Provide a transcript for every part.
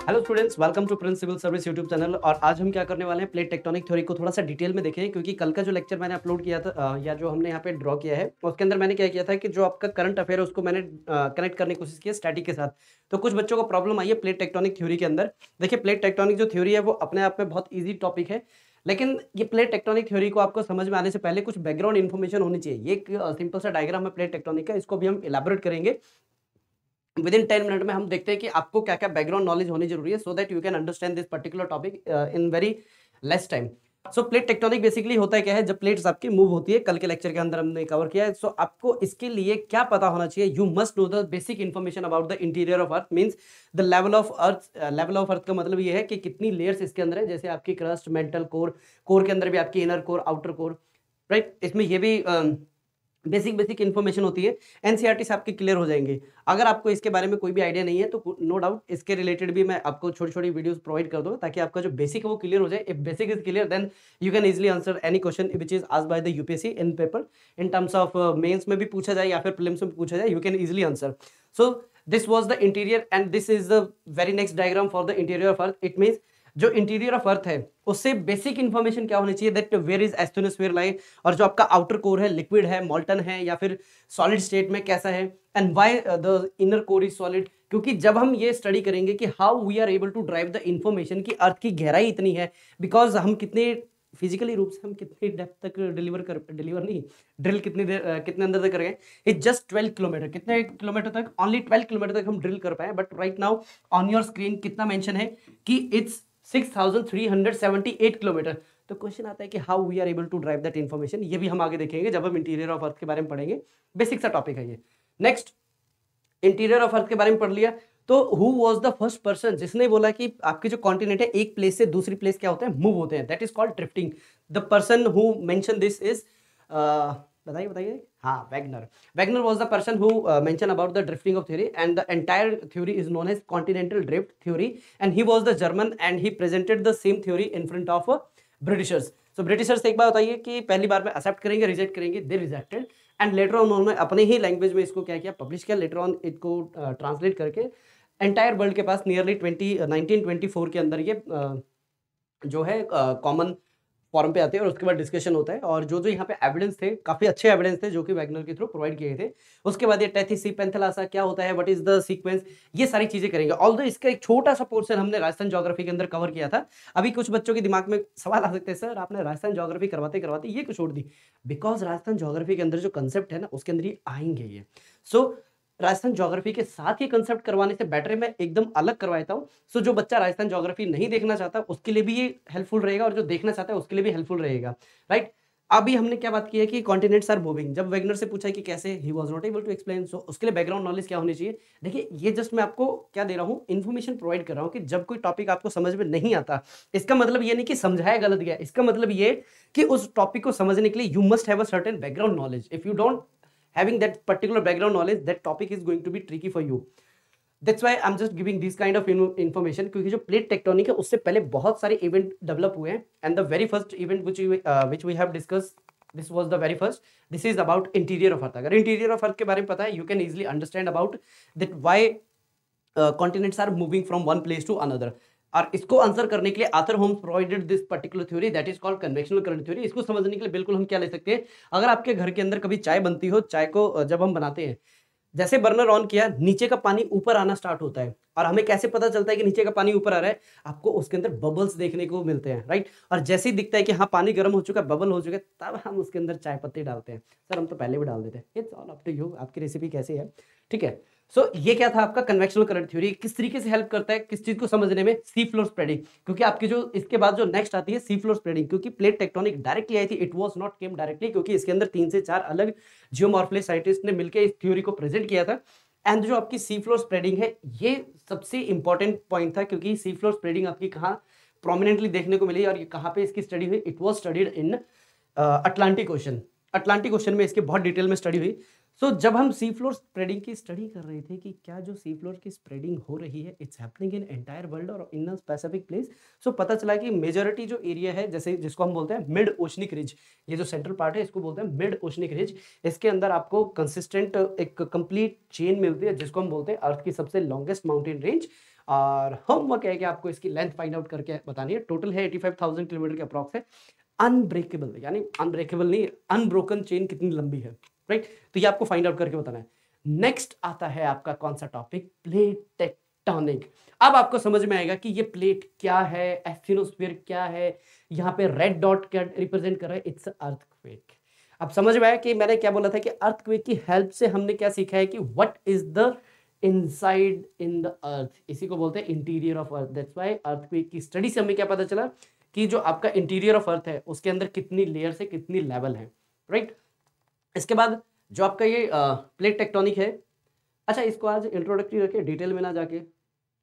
Hello students, welcome to prince civil service YouTube channel. और आज हम क्या करने वाले हैं, प्लेट टेक्टोनिक थ्योरी को थोड़ा सा डिटेल में देखें, क्योंकि कल का जो लेक्चर मैंने अपलोड किया था या जो हमने यहाँ पे ड्रॉ किया है, उसके अंदर मैंने क्या किया था कि जो आपका करंट अफेयर है उसको मैंने कनेक्ट करने की कोशिश की है स्टैटिक के साथ। तो कुछ बच्चों को प्रॉब्लम आई है प्लेट टेक्टोनिक थ्योरी के अंदर। देखिए, प्लेट टेक्टोनिक जो थ्योरी है वो अपने आप में बहुत ईजी टॉपिक है, लेकिन ये प्लेट टेक्टोनिक थ्योरी को आपको समझ में आने से पहले कुछ बैकग्राउंड इन्फॉर्मेशन होनी चाहिए। ये एक सिंपल सा डायग्राम है प्लेट टेक्टोनिक का, इसको भी हम इलाबोरेट करेंगे विद इन 10 मिनट में। हम देखते हैं कि आपको क्या क्या बैकग्राउंड नॉलेज होनी जरूरी है, so that you can understand this particular topic in very less time. So plate tectonic basically होता है क्या है, जब प्लेट्स आपकी मूव होती है, कल के लेक्चर के अंदर हमने कवर किया है। सो आपको इसके लिए क्या पता होना चाहिए, you must know the basic information about the interior of earth, means the level of earth. Level of earth का मतलब ये है कि कितनी लेयर्स इसके अंदर है, जैसे आपकी क्रस्ट, मेंटल कोर, कोर के अंदर भी आपकी inner core, outer core, right. इसमें ये भी बेसिक बेसिक इन्फॉर्मेशन होती है, एनसीईआरटी से आपकी क्लियर हो जाएंगे। अगर आपको इसके बारे में कोई भी आइडिया नहीं है तो नो डाउट इसके रिलेटेड भी मैं आपको छोटी छोटी वीडियोस प्रोवाइड कर दूंगा, ताकि आपका जो बेसिक है वो क्लियर हो जाए। If basic is clear then you can easily answer any question which is asked by the UPSC in paper, in terms of mains में भी पूछा जाए या फिर प्रीलिम्स में पूछा जाए, you can easily answer. So this was the interior and this is the very next diagram for the interior of earth. It means जो इंटीरियर ऑफ अर्थ है उससे बेसिक इंफॉर्मेशन क्या होनी चाहिए, दैट वेयर इज एस्टोनोस्फीयर लाई, और जो आपका outer core है लिक्विड है, मोल्टन है या फिर सॉलिड स्टेट में कैसा है, and why the inner core is solid. क्योंकि जब हम ये स्टडी करेंगे कि how we are able to drive the information कि अर्थ की गहराई इतनी है, बिकॉज हम कितने फिजिकली रूप से हम कितनी डेप्थ तक डिलीवर नहीं, ड्रिल कितनी देर कितने अंदर तक कर गए, इट जस्ट 12 किलोमीटर। कितने किलोमीटर तक? ओनली 12 किलोमीटर तक हम ड्रिल कर पाए। But right now on your screen कितना मेंशन है कि इट्स 6378 किलोमीटर। तो क्वेश्चन आता है कि how we are able to drive that information, ये भी हम आगे देखेंगे जब हम इंटीरियर ऑफ अर्थ के बारे में पढ़ेंगे। बेसिक सा टॉपिक है ये। नेक्स्ट, इंटीरियर ऑफ अर्थ के बारे में पढ़ लिया, तो who was the first person जिसने बोला कि आपके जो कॉन्टिनेंट है एक प्लेस से दूसरी प्लेस क्या होते हैं, मूव होते हैं, that is called drifting. The person who mention this is बताइए बताइए, हाँ, Wegener. Wegener was the person who mention about the drifting of theory, and the entire theory is known as continental drift theory, and he was the German and he presented the same theory in front of Britishers. So Britishers एक बार बताइए कि पहली बार में accept करेंगे, reject करेंगे? They rejected, and later on उन्होंने अपने ही लैंग्वेज में इसको क्या किया, पब्लिश किया। लेटर ऑन इसको ट्रांसलेट करके एंटायर वर्ल्ड के पास नियरली 1924 के अंदर ये जो है कॉमन फॉरम पे आते हैं और उसके बाद डिस्कशन होता है। और जो जो यहाँ पे एविडेंस थे, काफी अच्छे एविडेंस थे जो कि वैगनर के थ्रू प्रोवाइड किए थे। उसके बाद ये टेथिसी पेंथेलासा क्या होता है, व्हाट इज द सीक्वेंस, ये सारी चीजें करेंगे। ऑल्दो इसका एक छोटा सा पोर्शन हमने राजस्थान ज्योग्राफी के अंदर कवर किया था। अभी कुछ बच्चों के दिमाग में सवाल आ सकते हैं, सर आपने राजस्थान ज्योग्राफी करवाते करवाते ये क्यों छोड़ दी? बिकॉज राजस्थान ज्योग्राफी के अंदर जो कंसेप्ट है ना, उसके अंदर ये आएंगे ये। सो राजस्थान ज्योग्राफी के साथ ही कंसेप्ट करवाने से बेटर है मैं एकदम अलग करवाता हूँ। सो जो बच्चा राजस्थान ज्योग्राफी नहीं देखना चाहता उसके लिए भी ये हेल्पफुल रहेगा, और जो देखना चाहता है उसके लिए भी हेल्पफुल रहेगा, राइट। अभी हमने क्या बात की है कि कॉन्टिनेंट्स आर मूविंग। जब वैगनर से पूछा है कि कैसे, he was not able to explain. So उसके लिए बैकग्राउंड नॉलेज क्या होनी चाहिए? देखिए, ये जस्ट मैं आपको क्या दे रहा हूँ, इन्फॉर्मेशन प्रोवाइड कर रहा हूँ कि जब कोई टॉपिक आपको समझ में नहीं आता, इसका मतलब ये नहीं कि समझाया गलत गया, इसका मतलब ये कि उस टॉपिक को समझने के लिए you must have a certain background knowledge. If you don't having that particular background knowledge, that topic is going to be tricky for you. That's why I'm just giving this kind of information, क्योंकि जो plate tectonic है उससे पहले बहुत सारे event develop हुए हैं, and the very first event which we have discussed, this was the very first. This is about interior of earth. अगर interior of earth के बारे में पता है, you can easily understand about that why continents are moving from one place to another. और इसको answer करने के लिए Arthur Holmes provided this particular theory, that is called convectional current theory. इसको समझने के लिए बिल्कुल हम क्या ले सकते हैं, अगर आपके घर के अंदर कभी चाय बनती हो, चाय को जब हम बनाते हैं, जैसे बर्नर ऑन किया, नीचे का पानी ऊपर आना स्टार्ट होता है। और हमें कैसे पता चलता है कि नीचे का पानी ऊपर आ रहा है? आपको उसके अंदर बबल्स देखने को मिलते हैं, राइट। और जैसे ही दिखता है कि हाँ पानी गर्म हो चुका है, बबल हो चुका है, तब हम उसके अंदर चाय पत्ती डालते हैं। सर हम तो पहले भी डाल देते हैं। It's all up to you, आपकी रेसिपी कैसी है, ठीक है। सो ये क्या था आपका कन्वेक्शनल करंट थ्योरी। किस तरीके से हेल्प करता है, किस चीज को समझने में? Sea floor spreading. क्योंकि आपकी जो इसके बाद जो नेक्स्ट आती है सी फ्लोर स्प्रेडिंग, क्योंकि प्लेट टेक्टोनिक डायरेक्टली आई थी, it was not came directly, क्योंकि इसके अंदर 3 से 4 अलग जियोमॉर्फिस्ट साइंटिस्ट ने मिलकर इस थ्योरी को प्रेजेंट किया था। एंड जो आपकी सी फ्लोर स्प्रेडिंग है, ये सबसे इंपॉर्टेंट पॉइंट था, क्योंकि सी फ्लोर स्प्रेडिंग आपकी कहाँ प्रोमिनेंटली देखने को मिली और ये कहाँ पे इसकी स्टडी हुई? It was studied in Atlantic ocean. Atlantic ocean में इसके बहुत डिटेल में स्टडी हुई। सो जब हम सी फ्लोर स्प्रेडिंग की स्टडी कर रहे थे कि क्या जो सी फ्लोर की स्प्रेडिंग हो रही है, it's happening in entire world और इन अ स्पेसिफिक प्लेस। सो पता चला कि मेजॉरिटी जो एरिया है, जैसे जिसको हम बोलते हैं मिड ओशनिक रिज, ये जो सेंट्रल पार्ट है इसको बोलते हैं मिड ओशनिक रिज। इसके अंदर आपको कंसिस्टेंट एक कंप्लीट चेन मिलती है, जिसको हम बोलते हैं अर्थ की सबसे लॉन्गेस्ट माउंटेन रेंज। और होमवर्क है कि आपको इसकी लेंथ फाइंड आउट करके बतानी है। टोटल है 85,000 किलोमीटर के अप्रॉक्स है। अनब्रेकेबल यानी अनब्रेकेबल नहीं, अनब्रोकन चेन कितनी लंबी है, राइट? तो ये आपको फाइंड आउट करके बताना है। नेक्स्ट आता है आपका कौन सा टॉपिक? Plate tectonic. अब आपको समझ में आएगा कि ये प्लेट क्या है, एस्थिनोस्फीयर क्या है, यहाँ पे रेड डॉट क्या रिप्रेजेंट कर रहा है? It's earthquake. अब समझ में आया कि मैंने क्या बोला था कि अर्थक्वेक की हेल्प से हमने क्या सीखा है कि what is the inside in the earth, इसी को बोलते हैं interior of earth. That's why earthquake की स्टडी से हमें क्या पता चला कि जो आपका इंटीरियर ऑफ अर्थ है उसके अंदर कितनी लेयर्स है, कितनी लेवल है, राइट? इसके बाद जो आपका ये प्लेट टेक्टोनिक है, अच्छा इसको आज इंट्रोडक्टरी रखे, डिटेल में ना जाके,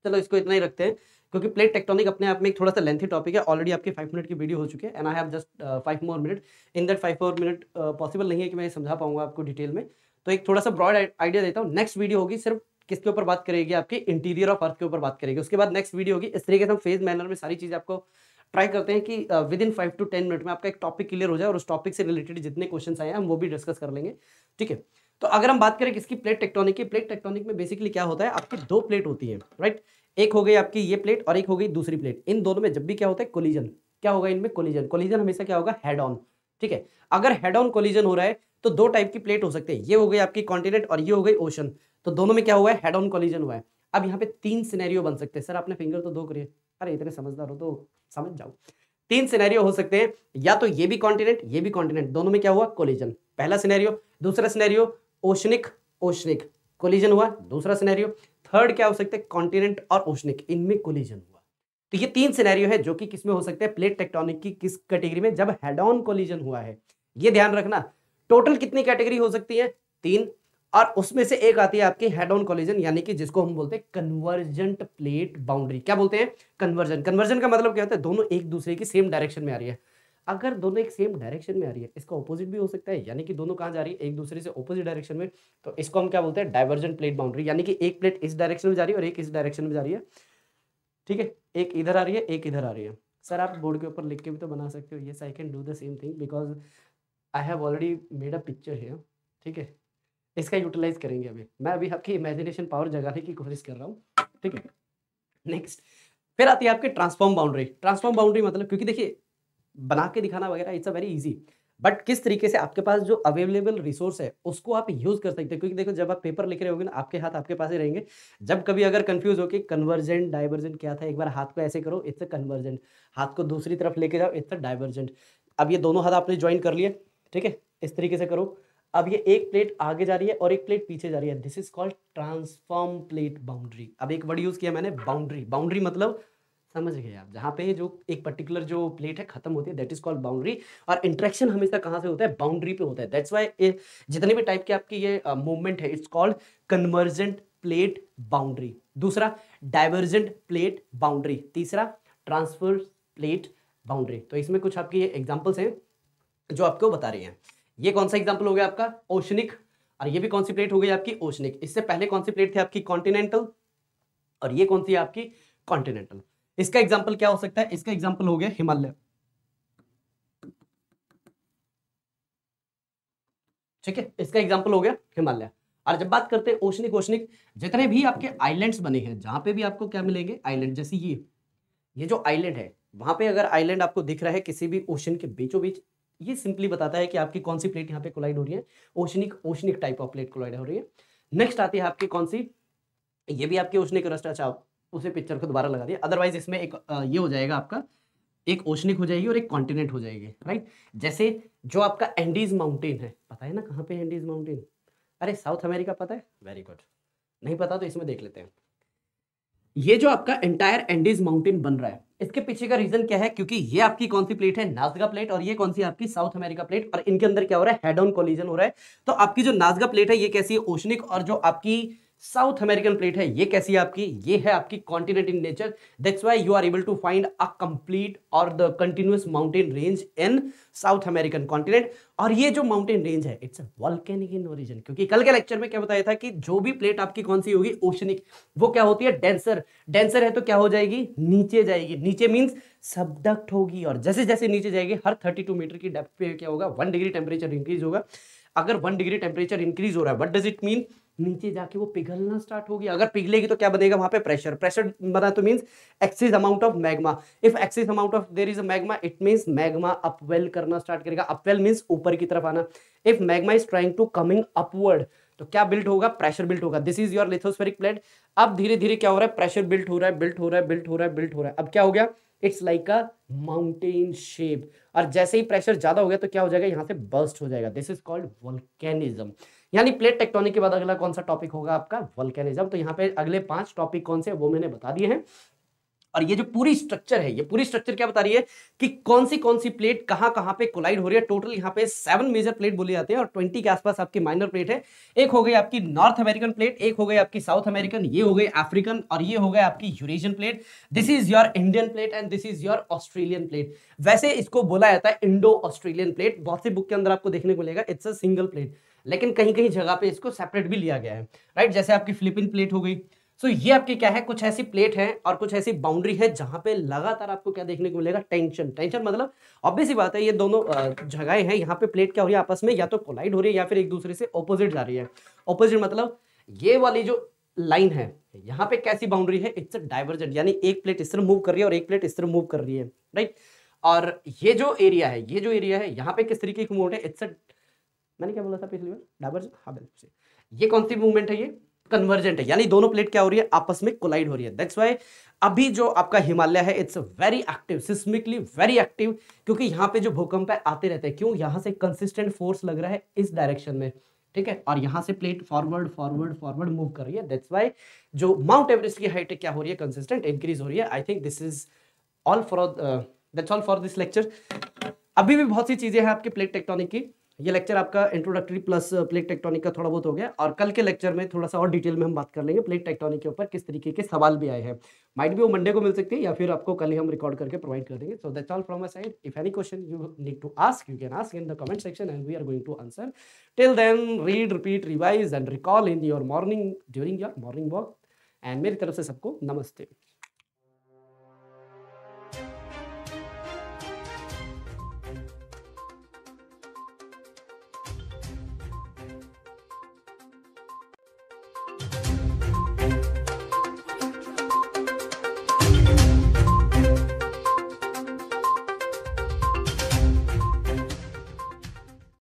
चलो इसको इतना ही रखते हैं क्योंकि प्लेट टेक्टोनिक अपने आप में एक थोड़ा सा लेंथी टॉपिक है। ऑलरेडी आपके 5 मिनट की वीडियो हो चुकी है and I have just 5 more minute. In that 5 more minute possible नहीं है कि मैं समझा पाऊंगा आपको डिटेल में, तो एक थोड़ा सा ब्रॉड आइडिया देता हूँ। नेक्स्ट वीडियो होगी सिर्फ किसके ऊपर बात करेगी? आपके इंटीरियर ऑफ अर्थ के ऊपर बात करेगी। उसके बाद नेक्स्ट वीडियो होगी, इस तरीके से हम फेज मैनर में सारी चीज़ आपको ट्राई करते हैं कि विद इन 5 to 10 मिनट में आपका एक टॉपिक क्लियर हो जाए और उस टॉपिक से रिलेटेड जितने क्वेश्चन आए हैं हम वो भी डिस्कस कर लेंगे, ठीक है? तो अगर हम बात करें किसकी? प्लेट टेक्टोनिक की। प्लेट टेक्टोनिक में बेसिकली क्या होता है, आपकी दो प्लेट होती है, राइट? एक हो गई आपकी ये प्लेट और एक हो गई दूसरी प्लेट। इन दोनों में जब भी क्या होता है? कोलिजन। क्या होगा इनमें? कोलिजन। कोलिजन हमेशा क्या होगा? हेड ऑन, ठीक है? अगर हेड ऑन कोलिजन हो रहा है तो दो टाइप की प्लेट हो सकते हैं, ये हो गई आपकी कॉन्टिनेंट और ये हो गई ओशन। तो दोनों में क्या हुआ है? हेड ऑन कोलिजन हुआ है। अब यहाँ पे 3 सिनेरियो बन सकते हैं। सर आपने फिंगर तो 2 करिए, अरे इतने समझदार हो तो समझ जाओ। 3 सिनेरियो हो सकते हैं, या तो ये भी कॉन्टिनेंट ये भी कॉन्टिनेंट, दोनों में क्या हुआ? कोलिजन, पहला सिनेरियो। दूसरा सिनेरियो ओशनिक ओशनिक कोलिजन हुआ, दूसरा सिनेरियो। थर्ड क्या हो सकता है? कॉन्टिनेंट और ओशनिक, इनमें कोलिजन हुआ। तो ये 3 सिनेरियो है जो कि किसमें हो सकते हैं? प्लेट टेक्टोनिक की किस कैटेगरी में? जब हेड ऑन कोलिजन हुआ है। ये ध्यान रखना। टोटल कितनी कैटेगरी हो सकती है? 3, और उसमें से एक आती है आपकी हेड ऑन कोलिजन, यानी कि जिसको हम बोलते हैं कन्वर्जेंट प्लेट बाउंड्री। क्या बोलते हैं? कन्वर्जन। कन्वर्जन का मतलब क्या होता है? दोनों एक दूसरे की सेम डायरेक्शन में आ रही है। अगर दोनों एक सेम डायरेक्शन में आ रही है, इसका ऑपोजिट भी हो सकता है, यानी कि दोनों कहां जा रही है? एक दूसरे से ऑपोजिट डायरेक्शन में। तो इसको हम क्या बोलते हैं? डाइवर्जेंट प्लेट बाउंड्री, यानी कि एक प्लेट इस डायरेक्शन में जा रही है और एक इस डायरेक्शन में जा रही है, ठीक है? एक इधर आ रही है, एक इधर आ रही है। सर आप बोर्ड के ऊपर लिख के भी तो बना सकते हो। Yes I can do the same thing because I have already made a picture here, ठीक है? इसका यूटिलाइज करेंगे अभी। मैं अभी आपकी इमेजिनेशन पावर जगाने की कोशिश कर रहा हूँ, ठीक है? नेक्स्ट फिर आती है आपकी ट्रांसफॉर्म बाउंड्री। ट्रांसफॉर्म बाउंड्री मतलब, क्योंकि देखिए बना के दिखाना वगैरह it's a very easy, but किस तरीके से आपके पास जो अवेलेबल रिसोर्स है उसको आप यूज कर सकते हैं। क्योंकि देखो जब आप पेपर लिख रहे होगे ना, आपके हाथ आपके पास ही रहेंगे। जब कभी अगर कंफ्यूज हो कि कन्वर्जेंट डाइवर्जेंट क्या था, एक बार हाथ को ऐसे करो, इट्स अ कन्वर्जेंट। हाथ को दूसरी तरफ लेके जाओ, इट्स अ डाइवर्जेंट। अब ये दोनों हाथ आपने ज्वाइन कर लिए, ठीक है? इस तरीके से करो। अब ये एक प्लेट आगे जा रही है और एक प्लेट पीछे जा रही है, this is called transform plate boundary. अब एक वर्ड यूज किया मैंने, बाउंड्री। बाउंड्री मतलब समझ गए आप, जहाँ पे जो एक पर्टिकुलर जो प्लेट है खत्म होती है, दैट इज कॉल्ड बाउंड्री। और इंटरेक्शन हमेशा कहाँ से होता है? बाउंड्री पे होता है। दैट्स व्हाई जितने भी टाइप की आपकी ये मूवमेंट है, it's called convergent plate boundary. दूसरा डाइवर्जेंट प्लेट बाउंड्री, तीसरा ट्रांसफर प्लेट बाउंड्री। तो इसमें कुछ आपकी ये एग्जाम्पल्स हैं जो आपको बता रही हैं। ये कौन सा एग्जाम्पल हो गया आपका? ओशनिक। और ये भी कौन सी प्लेट हो गई आपकी? ओशनिक। इससे पहले कौन सी प्लेट थी आपकी? कॉन्टिनेंटल। और ये कौन सी है आपकी? कॉन्टिनेंटल। इसका एग्जाम्पल क्या हो सकता है? इसका एग्जाम्पल हो गया हिमालय, ठीक है? इसका एग्जाम्पल हो गया हिमालय। और जब बात करते हैं ओशनिक, ओशनिक जितने भी आपके आइलैंड्स बने हैं, जहां पे भी आपको क्या मिलेंगे? आइलैंड। जैसे ये जो आइलैंड है, वहां पे अगर आइलैंड आपको दिख रहा है किसी भी ओशन के बीचों बीच, ये सिंपली बताता है कि आपकी कौन सी प्लेट यहाँ पे कोलाइड हो रही है। Oceanic, oceanic type of plate collide हो रही है। नेक्स्ट आती है आपकी कौन सी? ये भी आपकी ओशनिक रस्ट। अच्छा उसे पिक्चर को दोबारा लगा दिया, अदरवाइज इसमें एक ये हो जाएगा आपका, एक ओशनिक हो जाएगी और एक कॉन्टिनेंट हो जाएगी, राइट? जैसे जो आपका एंडीज माउंटेन है, पता है ना कहाँ पे एंडीज माउंटेन? अरे साउथ अमेरिका, पता है? Very good. नहीं पता तो इसमें देख लेते हैं। ये जो आपका एंटायर एंडीज माउंटेन बन रहा है, इसके पीछे का रीजन क्या है? क्योंकि ये आपकी कौन सी प्लेट है? नाज़गा प्लेट। और ये कौन सी आपकी? South America plate. और इनके अंदर क्या हो रहा है? हेड ऑन कोलिजन हो रहा है। तो आपकी जो नाज़गा प्लेट है ये कैसी है? ओशनिक। और जो आपकी साउथ अमेरिकन प्लेट है ये कैसी है आपकी? ये है आपकी continent in nature. That's why you are able to find a complete और the continuous mountain range in South American continent. और ये जो माउंटेन रेंज है, इट्स वॉल्केनिक इन ओरिजिन। क्योंकि कल के लेक्चर में क्या बताया था कि जो भी प्लेट आपकी कौन सी होगी? ओशनिक, वो क्या होती है? डेंसर। डेंसर है तो क्या हो जाएगी? नीचे जाएगी। नीचे मींस सबडक्ट होगी। और जैसे जैसे नीचे जाएगी, हर 32 मीटर की डेप्थ पे क्या होगा? 1 डिग्री टेम्परेचर इंक्रीज होगा। अगर 1 डिग्री टेम्परेचर इंक्रीज हो रहा है, व्हाट डज इट मीन? नीचे जाके वो पिघलना स्टार्ट होगी। अगर पिघलेगी तो क्या बनेगा वहां पे प्रेशर, प्रेशर बना तो means excess amount of magma. If excess amount of there is a magma it means magma upwell करना स्टार्ट करेगा। अपवेल मींस ऊपर की तरफ आना। If magma is trying to coming upward तो क्या बिल्ड होगा, प्रेशर बिल्ड होगा। This is your lithospheric plate. अब धीरे धीरे क्या हो रहा है, प्रेशर बिल्ड हो रहा है, बिल्ड हो रहा है, बिल्ड हो रहा है, बिल्ड हो रहा है। अब क्या हो गया, it's like a mountain shape. और जैसे ही प्रेशर ज्यादा हो गया तो क्या हो जाएगा, यहां से बर्स्ट हो जाएगा। This is called volcanism. यानी प्लेट टेक्टोनिक के बाद अगला कौन सा टॉपिक होगा आपका, वोल्केनिज्म। तो यहाँ पे अगले 5 टॉपिक कौन से वो मैंने बता दिए हैं। और ये जो पूरी स्ट्रक्चर है, ये पूरी स्ट्रक्चर क्या बता रही है कि कौन सी प्लेट कहां पे कोलाइड हो रही है। टोटल यहाँ पे 7 मेजर प्लेट बोली जाती है और 20 के आसपास आपकी माइनर प्लेट है। एक हो गई आपकी नॉर्थ अमेरिकन प्लेट, एक हो गई आपकी साउथ अमेरिकन, ये हो गई अफ्रीकन, और ये हो गया आपकी Eurasian plate. This is your Indian plate and this is your Australian plate. वैसे इसको बोला जाता है इंडो ऑस्ट्रेलियन प्लेट। बहुत सी बुक के अंदर आपको देखने को मिलेगा इट्स अ सिंगल प्लेट, लेकिन कहीं कहीं जगह पे इसको सेपरेट भी लिया गया है, राइट। जैसे आपकी फिलिपिन प्लेट हो गई। सो ये आपकी क्या है, कुछ ऐसी प्लेट है और कुछ ऐसी बाउंड्री है जहां पे लगातार आपको क्या देखने को मिलेगा, टेंशन। टेंशन मतलब ऑब्वियस सी बात है, ये दोनों जगहें हैं, यहाँ पे प्लेट क्या हो रही है आपस में, या तो कोलाइड हो रही है या फिर एक दूसरे से ऑपोजिट जा रही है। ऑपोजिट मतलब ये वाली जो लाइन है यहाँ पे कैसी बाउंड्री है, इट्स अ डाइवर्जेंट, यानी एक प्लेट इस तरह मूव कर रही है और एक प्लेट इस तरह मूव कर रही है, राइट। और ये जो एरिया है, ये जो एरिया है यहाँ पे किस तरीके की मूवमेंट है, इट्स अ, मैंने क्या बोला था पिछली बार, डाइवर्जेंट। हाँ बिल्कुल, ये कौन सी मूवमेंट है, ये कन्वर्जेंट है, यानी दोनों प्लेट क्या हो रही है, आपस में कोलाइड हो रही है। दैट्स व्हाई अभी जो आपका हिमालय है it's very active, seismically very active, क्योंकि यहाँ पे जो भूकंप है आते रहते हैं। क्यों, यहाँ से कंसिस्टेंट फोर्स लग रहा है इस डायरेक्शन में, ठीक है, और यहाँ से plate forward forward forward move कर रही है। दैट्स व्हाई जो माउंट एवरेस्ट की हाइट क्या हो रही है, कंसिस्टेंट इंक्रीज हो रही है। I think this is all for that's all for this lecture. अभी भी बहुत सी चीजें हैं आपके प्लेट टेक्टोनिक की। ये लेक्चर आपका इंट्रोडक्टरी प्लस प्लेट टेक्टोनिक का थोड़ा बहुत हो गया, और कल के लेक्चर में थोड़ा सा और डिटेल में हम बात कर लेंगे प्लेट टेक्टोनिक के ऊपर, किस तरीके के सवाल भी आए हैं। माइट भी वो मंडे को मिल सकती है या फिर आपको कल ही हम रिकॉर्ड करके प्रोवाइड कर देंगे। So that's all from my side. If any question you need to ask, you can ask in the comment section and we are going to answer. Till then read, repeat, revise and recall in your morning during your morning walk. And मेरी तरफ से सबको नमस्ते।